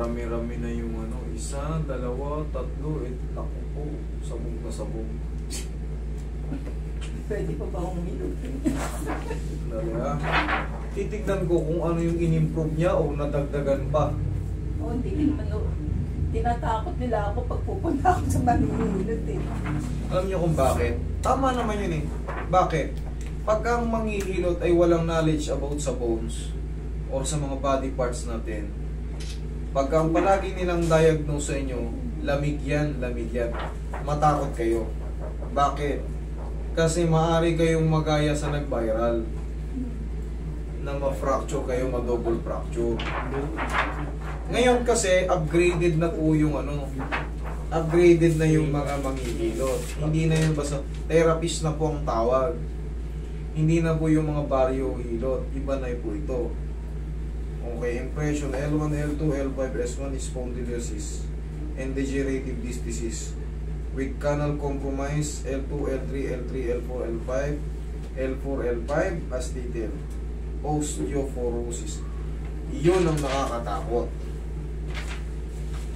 marami-rami na yung ano, isa, dalawa, tatlo, naku po, sabog na sabog. Pwede pa ba akong hilot? Dalawa. Titignan ko kung ano yung in-improve niya o nadagdagan pa. Oo, hindi naman. Tinatakot nila ako pag pupunta ako sa manghihilot eh. Alam niyo kung bakit? Tama naman yun eh. Bakit? Pagka ang manghihilot ay walang knowledge about sa bones or sa mga body parts natin, pagka ang palagi nilang diagnose sa inyo, lamig yan, matakot kayo. Bakit? Kasi maaari kayong magaya sa nag-viral na ma-fracture kayo, ma-double fracture. Ngayon kasi upgraded na po yung ano, upgraded na yung mga manghihilot. Hindi na yun basta therapist na po ang tawag. Hindi na po yung mga baryo hilot. Iba na po ito. Okay, impression L1, L2, L5, S1 is spondylosis and degenerative disc disease with canal compromise L2, L3, L3, L4, L5, L4, L5 as detailed. Osteoporosis. Yun ang nakakatakot.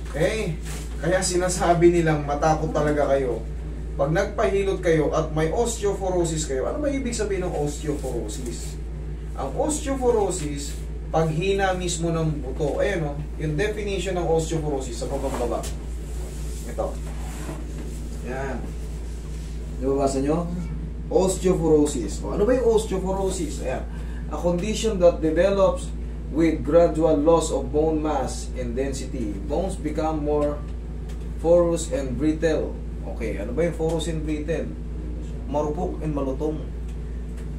Okay? Kaya sinasabi nilang matakot talaga kayo. Pag nagpahilot kayo at may osteoporosis kayo, ano ba ibig sabihin ng osteoporosis? Ang osteoporosis, paghina mismo ng buto. Ayan o, yung definition ng osteoporosis sa pababa. Ito. Yan. Nababasa nyo? Osteoporosis. O, ano ba yung osteoporosis? Ayan. A condition that develops with gradual loss of bone mass and density. Bones become more porous and brittle. Okay, ano ba yung porous and brittle? Marupok and malutong.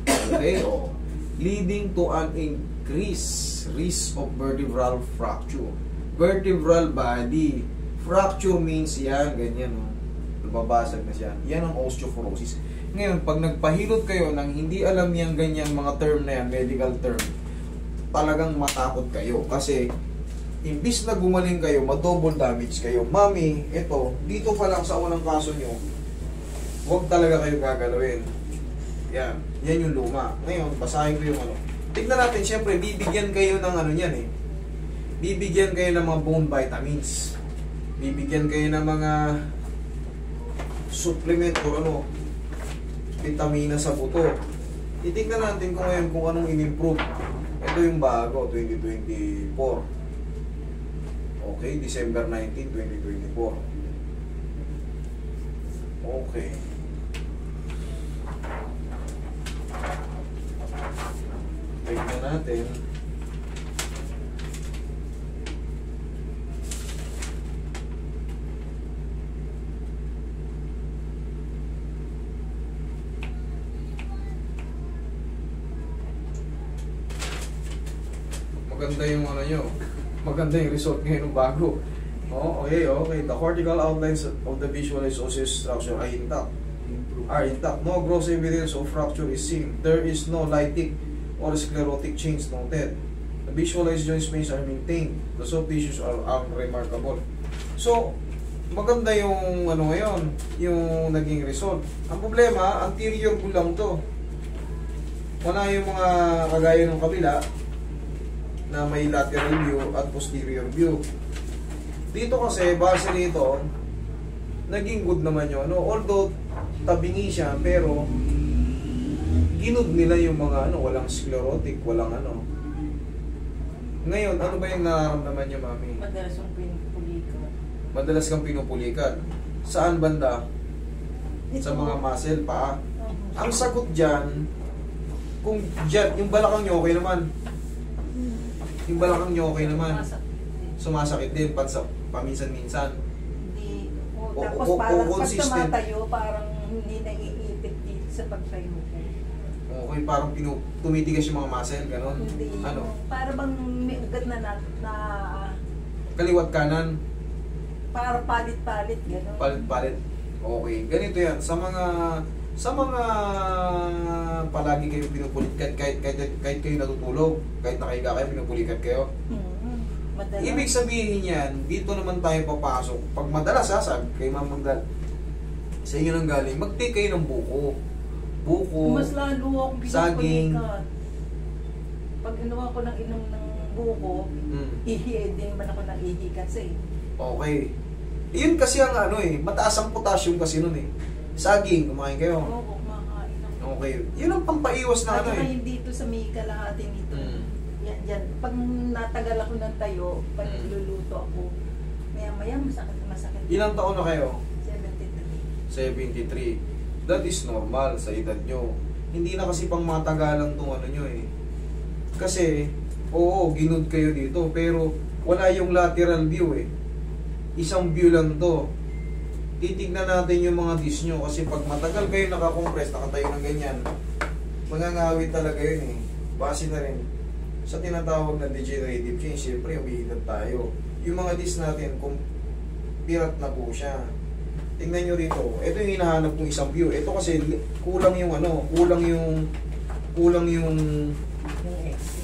Okay, o. Leading to an increased risk of vertebral fracture. Vertebral body. Fracture means yan, ganyan o. Nababasag na siya. Yan ang osteoporosis. Ngayon, pag nagpahilot kayo ng hindi alam niyang ganyan mga term na yan, medical term, talagang matakot kayo. Kasi, imbis na gumaling kayo, ma-double damage kayo. Mami, ito, dito pa lang sa unang kaso nyo, huwag talaga kayo gagalawin. Yan. Yan yung luma. Ngayon, basahin ko yung ano. Tignan natin, syempre, bibigyan kayo ng ano yan eh. Bibigyan kayo ng mga bone vitamins. Bibigyan kayo ng mga supplement o ano, vitamina sa buto. Titignan natin kung ngayon kung anong in-improve. Ito yung bago, 2024. Okay, December 19, 2024. Okay. Tignan natin. Maganda yung ano nyo. Maganda yung result ngayon ng bago. Oh, okay. The cortical outlines of the visualized osseous structure are intact. No gross evidence of fracture is seen. There is no lytic or sclerotic change noted. The visualized joint space are maintained. The soft tissues are unremarkable. So, maganda yung ano ngayon, yung naging result. Ang problema, anterior ko lang to. Wala yung mga kagaya ng kabila na may lateral view at posterior view. Dito kasi, base nito, naging good naman yun. No? Although, tabingi siya, pero ginud nila yung mga ano, walang sclerotic, walang ano. Ngayon, ano ba yung nararamdaman niyo, Mami? Madalas yung pinupulikat. Madalas kang pinupulikat. Saan banda? Sa mga muscle, paa. Ang sagot dyan, kung dyan, yung balakang nyo okay naman. Yung balakang nyo okay naman. Sumasakit din, paminsan-minsan. Hindi. O Tapos parang pag consistent. tumatayo, parang hindi naiipit dito sa pagtayo ko. Okay, parang tumitigas yung mga muscle, gano'n. Hindi. Ano? Para bang may ugat na Kaliwat kanan, para palit-palit, gano'n. palit-palit. Okay, ganito yan. Sa mga palagi kayo pinupulikat, kahit kayo natutulog, kahit nakahiga kayo, pinupulikat kayo. Madalas. Ibig sabihin yan, dito naman tayo papasok. Pag madalas sabi kay Ma'am Magdal, sa inyo nang galing, mag-take kayo ng buko. Buko, Mas lalo akong saging. pinupulikat. Pag inuwa ko ng inom ng buko, Hmm. ihi din naman ako ng ihi kasi. Okay. Yun kasi ang ano mataas ang potassium kasi nun Saging, kumain kayo. Oo, kumakain ako. Okay. Yun ang pampaiwas na At ano saka yung dito sa may kalahati nito. Hmm. Yan. Pag natagal ako ng tayo, pag Mm. nagluluto ako, maya masakit. Ilang taon na kayo? 73. 73. That is normal sa edad nyo. Hindi na kasi pang matagalan tong ano nyo Kasi, oo, ginood kayo dito, pero wala yung lateral view Isang view lang to. Titignan natin yung mga disc nyo kasi pag matagal kayo nakakompress, nakatayo ng ganyan, mangangawit talaga yun Base na rin sa tinatawag na degenerative change. Siyempre, umiidad tayo. Yung mga disc natin, kung pirat na po siya. Tingnan nyo rito. Ito yung hinahanap kong isang view. Ito kasi kulang yung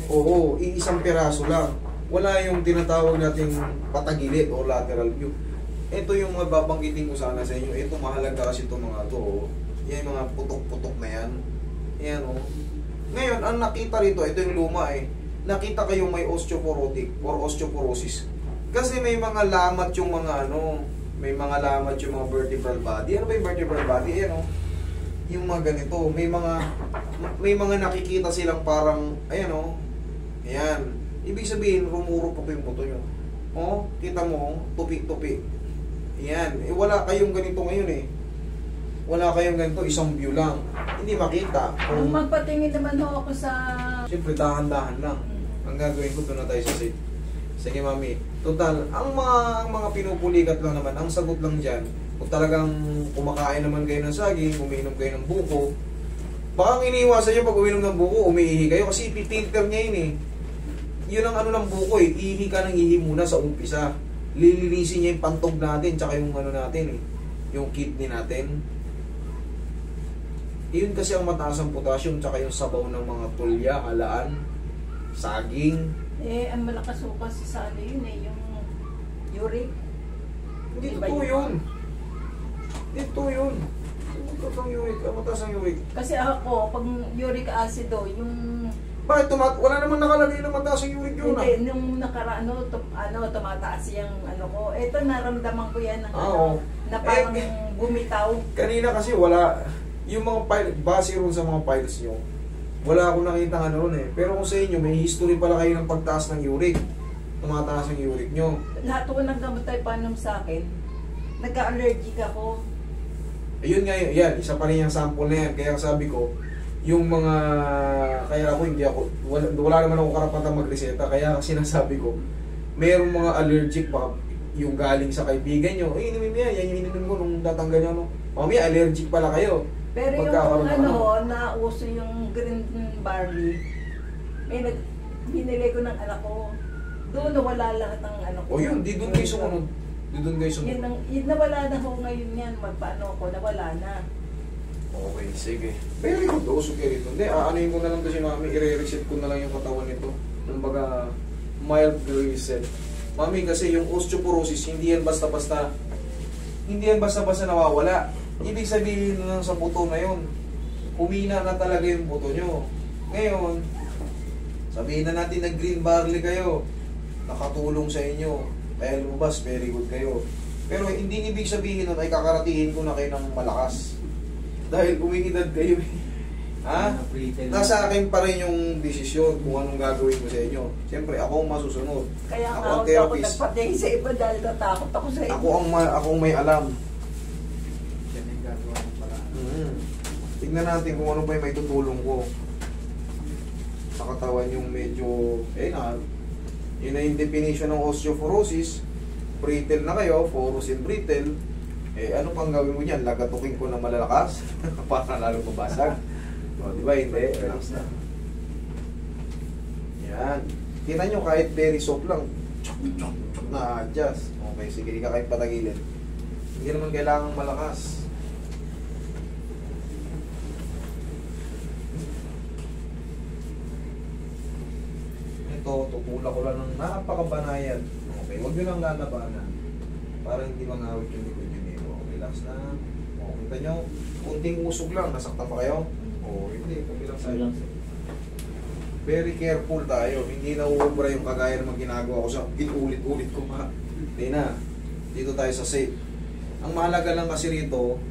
oo, isang piraso lang. Wala yung tinatawag nating patagilid o lateral view. Ito yung mga babanggitin ko sana sa inyo. Ito mahalaga kasi itong mga to. Yan yung mga putok-putok na yan. Yan Ngayon, ang nakita rito, ito yung luma Nakita kayong may osteoporotic or osteoporosis. Kasi may mga lamat yung mga may mga lamat yung mga vertebral body. Ano ba yung vertebral body? Ayan yung mga ganito. May mga nakikita silang parang, ayan ayan. Ibig sabihin, rumuro pa yung buto nyo. Kita mo, tupi-tupi. Ayan. Wala kayong ganito ngayon Wala kayong ganito, isang view lang. Hindi makita. Kung magpatingin naman ako sa... Siyempre, dahan-dahan lang. Ang gagawin ko, doon na tayo sa sit. Sige, mami. Total, ang mga pinupulikat lang naman, ang sagot lang dyan, kung talagang kumakain naman kayo ng saging, umiinom kayo ng buko, baka ang iniiwasan nyo pag umiinom ng buko, umiihi kayo kasi ipipilter niya yun Yun ang ano ng buko ihi ka ng ihi muna sa umpisa. Lilinisin niya yung pantog natin, tsaka yung natin yung kidney natin. Yun kasi ang mataas ang potassium, tsaka yung sabaw ng mga tulya, halaan, saging. Ang malakas ko kasi sa yun yung uric. Hindi Iba totoo yun. yun. Ito yun. Mataas ang uric. Mataas ang uric. Kasi ako, pag uric acid yung... Bakit wala naman nakalagay na mataas ang uric yun Hindi, nung tumataas yung ko. Ito, naramdaman ko yan na parang bumitaw. Kanina kasi wala, yung mga file, base ron sa mga files nyo, wala akong nakita ron Pero kung sa inyo, may history pala kayo ng pagtaas ng uric. Tumataas ang uric nyo. Lahat ko naggamot tayo panom sa akin. Nagka-allergic ako. Ayun nga yun, yan, isa pa rin yung sample na yan. Kaya sabi ko, yung mga, kaya ako hindi ako, wala naman ako karapatan magreseta. Kaya sinasabi ko, mayroong mga allergic pa, yung galing sa kaibigan nyo, inumin mo yan yung inumin ko nung tatanggal nyo. Mami, allergic pala kayo. Pero yung nauso yung green barley, binili ko ng anak ko. Doon nawala lahat ng ko. Yun, di doon kayo sumunod. Di doon kayo sumunod. Yun nawala na ho ngayon yan. Magpaano ko, nawala na. Okay, sige. Very good. Usog kayo rito. Hindi, aanuhin ko na lang to si Mami. I-reset ko na lang yung katawan nito. Kumbaga, mild reset. Mami, kasi yung osteoporosis, hindi yan basta-basta nawawala. Ibig sabihin lang sa buto na yun, humina na talaga yung buto nyo. Ngayon, sabihin na natin na green barley kayo, nakatulong sa inyo, kaya lumabas, very good kayo. Pero hindi ibig sabihin nun ay kakaratihin ko na kayo ng malakas. Dahil umiidad kayo Nasa akin pa rin yung desisyon kung anong gagawin ko sa inyo. Siyempre, ako ang masusunod. Kaya ako nga ang therapist. Ako nagpatingin sa iba dahil natakot ako sa iba. Ako ang may alam. Tignan natin kung ano ba yung may tutulong ko sa katawan yung medyo yun na yung definition ng osteoporosis. Brittle na kayo, porous and brittle. Ano pang gawin mo niyan? Lagatukin ko ng malalakas para lalo mabasag. Diba? Hindi. Relax na. Yan. Kita nyo kahit very soft lang na-adjust. Okay, sige, di ka kahit patagilin. Hindi naman kailangan malakas. Tutula ko lang ng napakabanayan. Okay, huwag nyo lang lalabanan para hindi mangawit yung likod yun eh. Relax na. O, kita nyo, kunting usog lang. Nasaktan pa kayo? O, hindi. Kabilang sa'yo. Very careful tayo. Hindi na uubra yung kagaya ng mga ginagawa ko sa inulit-ulit ko pa. Hindi na. Dito tayo sa safe. Ang mahalaga lang kasi rito,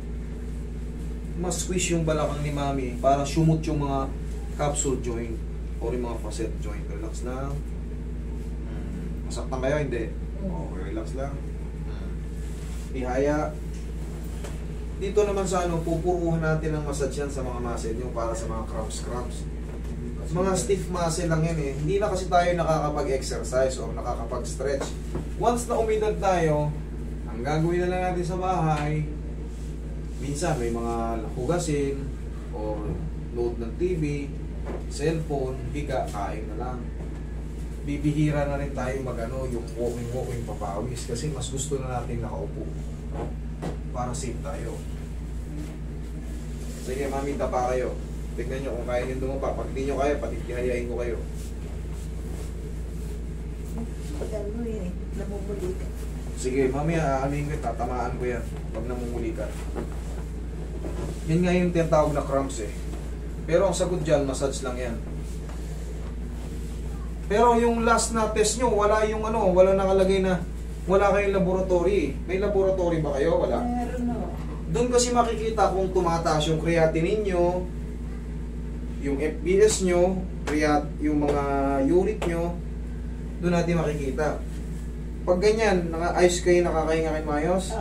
mas squish yung balakang ni mami para sumot yung mga capsule joint o yung mga facet joint. Relax lang. Masaktan kayo? Hindi. Okay, relax lang. Ihaya. Dito naman sa ano, pupuruhan natin ng massage yan sa mga muscle nyo para sa mga cramps. Mga stiff muscle lang yan eh. Hindi na kasi tayo nakakapag-exercise o nakakapag-stretch. Once na umidad tayo, ang gagawin na lang natin sa bahay, minsan may mga hugasin o load ng TV, cellphone, higa, kain na lang. Bibihira na rin tayo magano yung walking papawis kasi mas gusto na natin nakaupo para safe tayo. Sige, mami, tapa kayo. Tignan nyo kung kaya nyo dumapa. Pag di nyo kaya, patihayain ko kayo. Sige, mami, aanin ko, tatamaan ko yan pag namumuli ka. Yan nga yung tinatawag na cramps eh. Pero ang sagot dyan, massage lang yan. Pero yung last na test nyo, wala yung ano, wala nakalagay na wala kayong laboratory. May laboratory ba kayo? Wala. Meron no. Doon kasi makikita kung tumataas yung creatinine nyo, yung FBS nyo, yung mga uric nyo, doon natin makikita. Pag ganyan, naka-ice kayo, nakakahinga kayo mayos,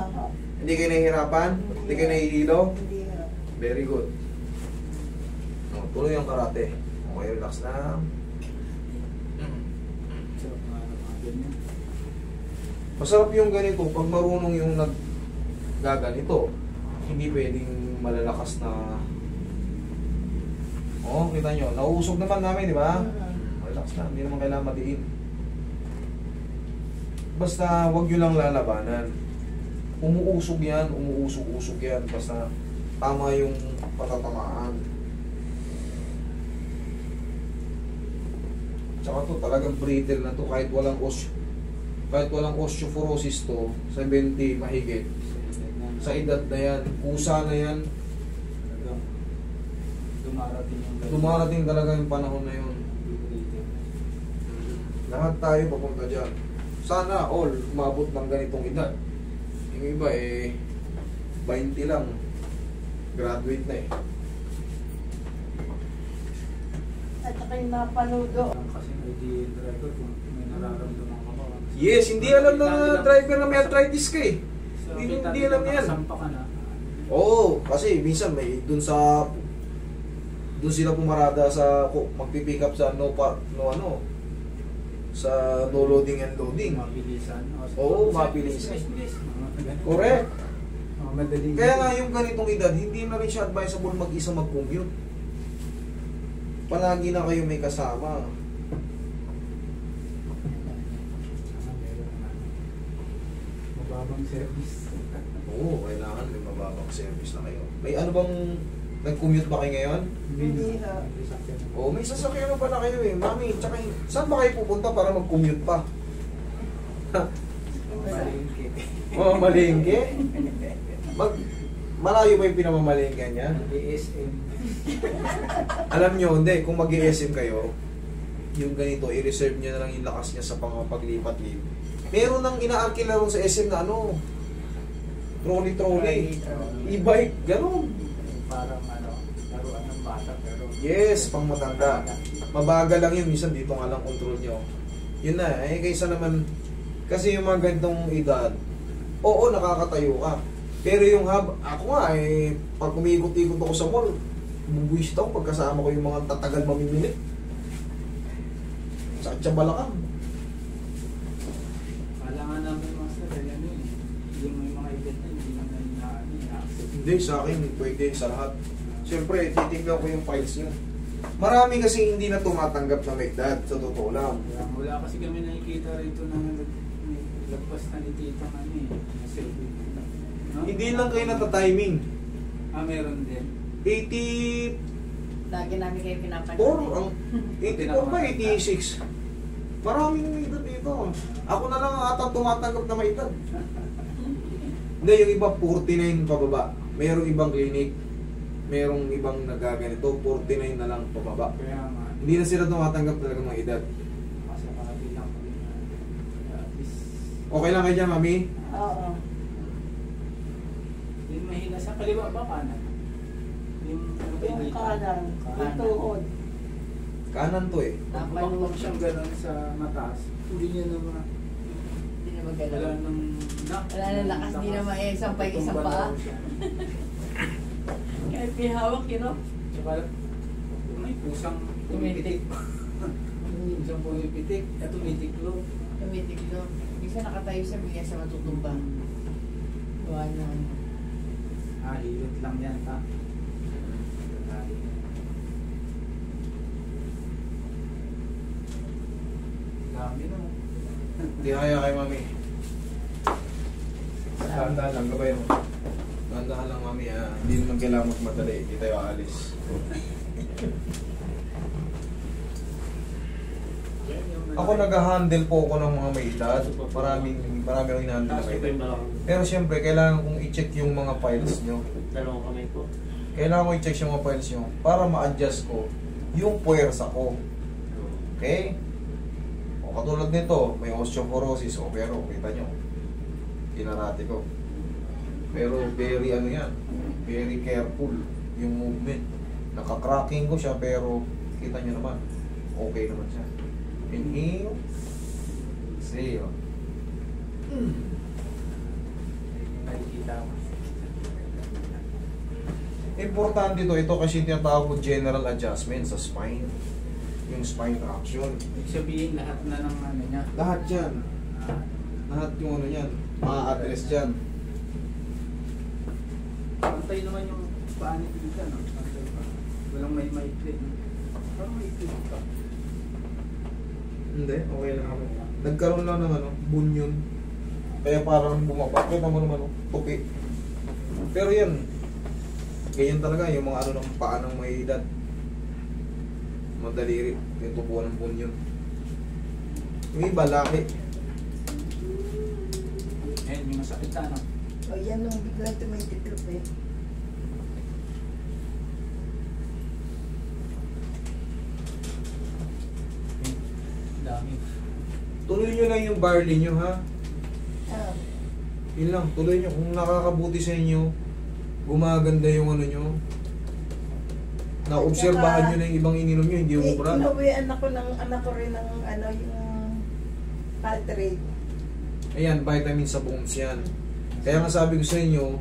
hindi kayo nahihirapan, hindi kayo nahihilo, very good. No, tuloy yung karate. Okay, relax na. Masarap yung ganito, pag marunong yung naggaganito, hindi pwedeng malalakas na. Oh, kita nyo, nauusog naman namin, di ba? Relax na, hindi naman kailangan matiin. Basta wag nyo lang lalabanan. Umuusog yan, umuusog-usog yan. Basta tama yung patatamaan. Tsaka to, talagang brittle na to kahit walang osteoporosis to, 70 mahigit. Sa edad na yan, kusa na yan. Dumarating talaga yung panahon na yun. Lahat tayo papunta dyan. Sana all umabot ng ganitong edad. Yung iba 20 lang. Graduate na eh. At saka yung napanudo. Kasi hindi driver kung may nararamdaman ka ba. Yes, hindi alam ng driver na may arthritis ka eh. So, Hindi alam yan. Nakasampa ka na. Oo, kasi minsan may doon sila pumarada sa magpi-pick up sa sa no loading and loading. Mabilisan. Oo, mabilisan. Correct. Madaling. Kaya nga yung ganitong edad, hindi na rin siya advisable mag-isa mag-commute. Palagi na kayo may kasama. Mababang service. Oo, kailangan may mababang service na kayo. May ano bang nag-commute ba kayo ngayon? Hindi Oo, may sasakyan na pala kayo eh. Mami, tsaka saan ba kayo pupunta para mag-commute pa? Malingki. Oh, malingke? Malayo ba yung pinamamalingke niya? DSM. Alam nyo, hindi, kung mag-ESM kayo, yung ganito, i-reserve nyo na lang yung lakas niya sa paglipat-lipat. Meron nang inaarkila ron sa SM na ano, trolley, e-bike, gano'n. Parang laruan ng bata pero Yes, pang matanda. Mabagal lang yun, minsan dito nga lang control nyo. Yun na, kaysa naman, kasi yung mga ganitong edad, oo, nakakatayo ka. Pero yung ako nga pag umikot-ikot ako sa mall, bubuwisit ako pagkasama ko yung mga tatagal mamimilit. Sakit siya balakang. kailangan namin master yung may mga event na hindi naman na-accept. Hindi, sa akin, pwede sa lahat. Siyempre, titignan ko yung files nyo. Marami kasi hindi na tumatanggap na MedDad, sa totoo lang. Wala kasi kami nakikita rito na lagpas na ni Tita kami. No? Hindi lang kayo nata-timing. Meron din. 84 Lagi namin kayo pinapansin. ang 84 ba, 86? Maraming may edad dito. Ako na lang ata tumatanggap na may edad. Hindi, yung iba 49 pababa. Mayroong ibang clinic, mayroong ibang nagaganito, 49 na lang pababa. Kaya nga, Hindi na sila tumatanggap talaga mga edad. Kasi makabilang ko rin at least Okay lang kayo dyan, mami? Oo. yung mahina sa kaliwa ba kanan? Yung ano ba Yung dito? kanan, yung tuhod. Kanan to eh. Napakapag siyang gano'n sa mataas. Hindi niya naman Hindi na wala magalaw. nang Wala nang lakas, di na maisampay isang paa. Kahit may hawak, you know? Tsaka may pusang Tumitik. Pusang pumipitik. At tumitiklo. Tumitiklo. Isa nakatayo sa biya sa matutumba. Gawa na ano. Hilot lang yan ha. Dami no. Hindi kaya kay mami. Dahan-dahan lang, gabay mo. Dahan-dahan lang, mami, ha. Hindi naman kailangan magmadali. Hindi tayo aalis. Ako nag-handle po ako ng mga may edad. Marami akong hinahandle na may edad. Pero siyempre, kailangan kong i-check yung mga files nyo. Dalawang kamay po. Kailangan ko i-check yung mga files nyo para ma-adjust ko yung puwersa ko. Okay? O katulad nito, may osteoporosis. O pero, kita nyo, kinarate ko. Pero very ano yan, very careful yung movement. Naka-cracking ko siya pero kita nyo naman, okay naman siya. Inhale, exhale. Nakikita ko. Importante ito kasi tinatawag ko general adjustment sa spine. Yung spine traction. Ibig sabihin lahat na ng ano niya. Lahat yan. Ah, Lahat yung ano yan. Ma-address dyan. Pantay naman yung paa ni Tita, no? Pantay pa. Walang may maiklit. No? Parang maiklit ka. Hindi, okay lang ako. Nagkaroon lang ng ano, bunyon. Kaya parang bumaba. Kita mo naman, tupi. Pero yan, ganyan talaga yung mga ano ng paa ng may edad. Madaliri, yung tubo ng bunyon. Yung iba, laki. Ayan, yung masakit na, no? O yan nung biglang tumitiklop eh. Dami. Tuloy nyo lang yung barley nyo, ha? Ah, Yun lang, tuloy nyo. Kung nakakabuti sa inyo, gumaganda yung ano nyo. Naobserbahan nyo na yung ibang ininom nyo, hindi umubra. inuwian ako ng anak ko rin ng ano yung paltrate. Ayan, vitamins sa bones yan. Kaya nga sabi ko sa inyo,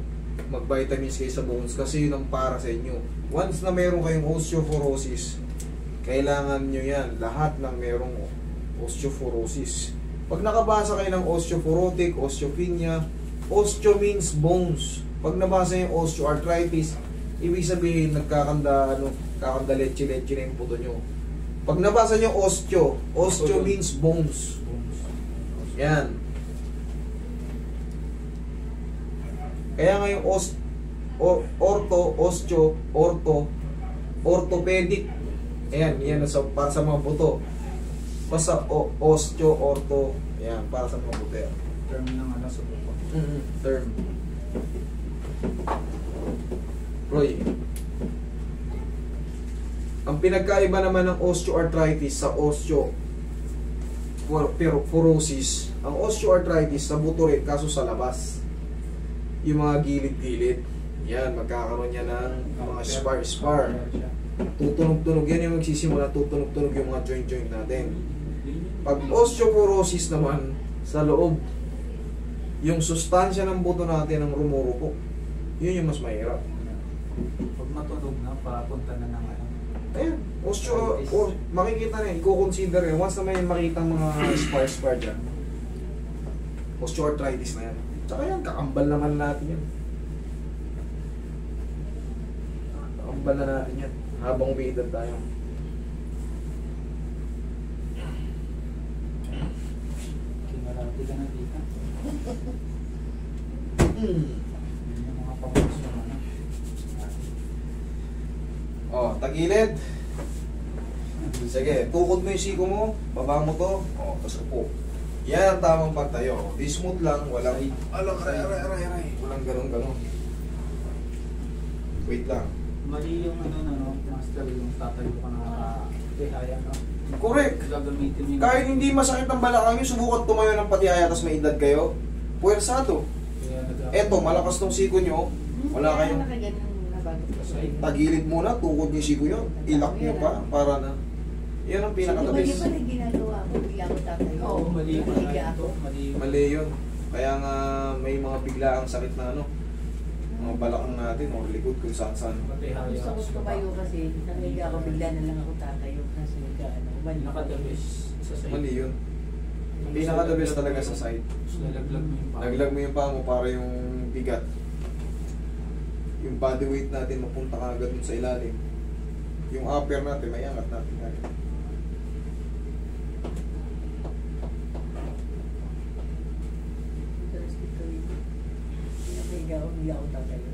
mag-vitamins kayo sa bones kasi yun ang para sa inyo. Once na meron kayong osteoporosis, kailangan nyo yan. Lahat ng merong osteoporosis. Pag nakabasa kayo ng osteoporotic, osteopenia, osteo means bones. Pag nabasa yung osteoarthritis, ibig sabihin kakanda leche-leche na yung puto nyo. Pag nabasa nyo osteo means bones. Yan. Kaya nga yung orthopedic. Ayan, yan para sa mga buto. Basta osteo, ortho, ayan, para sa mga buto yan. Term ng ano sa buko. Term. Roy, ang pinagkaiba naman ng osteoarthritis sa osteoporosis, ang osteoarthritis sa buto rin kaso sa labas. Yung mga gilid-gilid, yan, magkakaroon yan ng mga spar. Tutunog-tunog yan yung magsisimula, tutunog-tunog yung mga joint-joint natin. Pag osteoporosis naman, sa loob, yung sustansya ng buto natin ang rumurupo, yun yung mas mahirap. Pag matunog na, papunta na ng ano. Ayan, makikita na yun, i-consider yun. Once na may makita mga spar dyan, osteoarthritis na yan. Tsaka yan, kakambal naman natin yan. Kakambal na natin yan. Habang umiidad tayo. Kinarati ka na dito. Yun yung mga pangos yung ano. Oh, tagilid. Sige, tukod mo yung siko mo, baba mo to. Oh, tapos upo. Yan ang tamang pagtayo. Di smooth lang, walang aray. Walang ganun. Wait lang. Mali yung ano, master, yung tatayo ka na Tihaya, no? Correct. Gagamitin mo yung... Kahit hindi masakit ang balakang nyo, subukan tumayo ng patihaya tapos may edad kayo. Puwersado. Kaya Eto, malakas tong siko nyo. Wala kayong tagilid muna, tukod niyo yung siko nyo. Ilak nyo pa para na. Yan ang Hindi pinaka-tabis. pa rin ginagawa ko, bigla ko tatayo. Oo, mali pa Bigla na ito. ako. Mali. Mali yun. Kaya nga may mga biglaang sakit na ano. Mga balakang natin o likod kung saan saan. Patihaya. Gusto ko tumayo kasi, nanghiga ako, bigla na lang ako tatayo. Kasi balik ako. Nakadabis sa side. Mali yun. Pinaka-the best talaga sa side. Tapos lalaglag mo yung paa. Naglag mo yung paa mo para yung bigat. Yung body weight natin mapunta ka agad dun sa ilalim. Yung upper natin, may angat natin agad. Tapos ito yun. Nanghiga ako, bigla ako tatayo.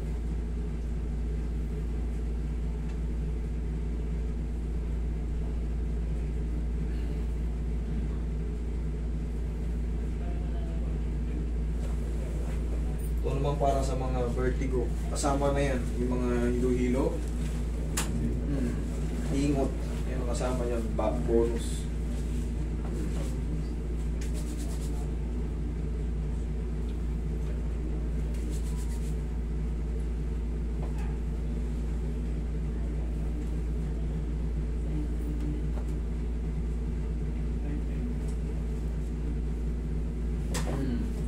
Ito naman para sa mga vertigo. Kasama na yan. Yung mga hilo-hilo. Ingot. Yan ang kasama yan. Back bonus.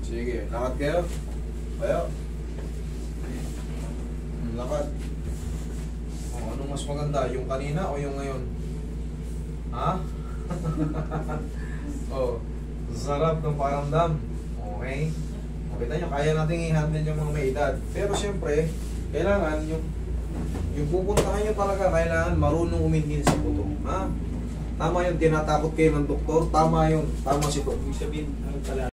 Sige, lakad kayo. Kayo. Lakad. Oh, anong mas maganda? Yung kanina o yung ngayon? Ha? Oh, sarap ng pakiramdam. Okay? Kita nyo, kaya natin i-handle yung mga may edad. Pero siyempre, kailangan yung pupuntahan nyo talaga, kailangan marunong uminhin sa puto. Ha? Tama yun, tinatakot kayo ng doktor. Tama yun. Tama si Dok. Ibig sabihin, ano pala,